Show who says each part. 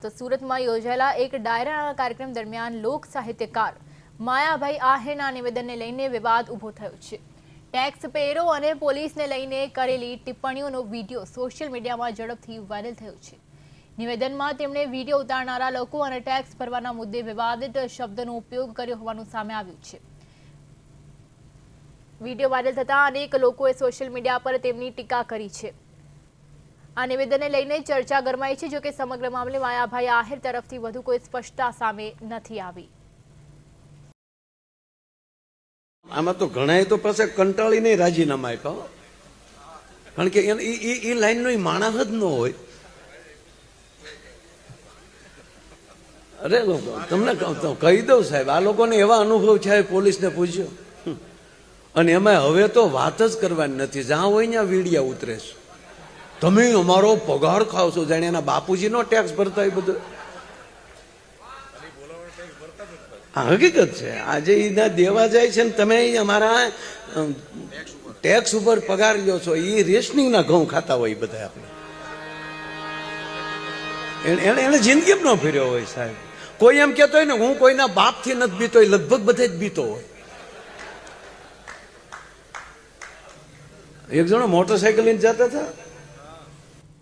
Speaker 1: તો સુરતમાં યોજાયેલા એક ડાયરાના કાર્યક્રમ દરમિયાન લોક સાહિત્યકાર માયાભાઈ આહિરના નિવેદનને લઈને વિવાદ ઊભો થયો છે। ટેક્સ પેરો અને પોલીસને લઈને કરેલી ટિપ્પણીઓનો વિડીયો સોશિયલ મીડિયામાં ઝડપથી વાયરલ થયો છે। નિવેદનમાં તેમણે વિડીયો ઉતારનારા લોકો અને ટેક્સ ભરવાના મુદ્દે વિવાદિત શબ્દનો ઉપયોગ કર્યો હોવાનું સામે આવ્યું છે। વિડીયો વાયરલ થતાં અનેક લોકોએ સોશિયલ મીડિયા પર તેમની ટીકા કરી છે। આ નિવેદનને લઈને ચર્ચા ગરમાઈ છે, જો કે સમગ્ર મામલે માયાભાઈ આહિર તરફથી વધુ કોઈ સ્પષ્ટતા સામે નથી આવી।
Speaker 2: આમાં તો ઘણાએ તો પાસે કંટાળીને રાજીનામા આપ્યા, કારણ કે એ લાઈનનો માણસ જ ન હોય। અરે તમને કહી દઉં સાહેબ, આ લોકોને એવા અનુભવ છે, પોલીસને પૂછ્યો, અને એમાં હવે તો વાત જ કરવાની નથી, જ્યાં હોય ત્યાં વીડિયા ઉતરે છે। તમે અમારો પગાર ખાવ છો, જાણે એના બાપુજીનો ટેક્સ ભરતા હોય બધું। આ હકીકત છે। આજે એના દેવા જાય છે ને તમે અમારા ટેક્સ ઉપર પગાર લ્યો છો, એ રેશનિંગના ઘઉં ખાતા હોય બધા આપણે। એને જિંદગી ન ફેર્યો હોય સાહેબ। કોઈ એમ કહેતો હોય ને હું કોઈના બાપથી નથી બીતો, લગભગ બધા જ બીતો હોય। એક જણો મોટરસાયકલ લઈને જતા હતા,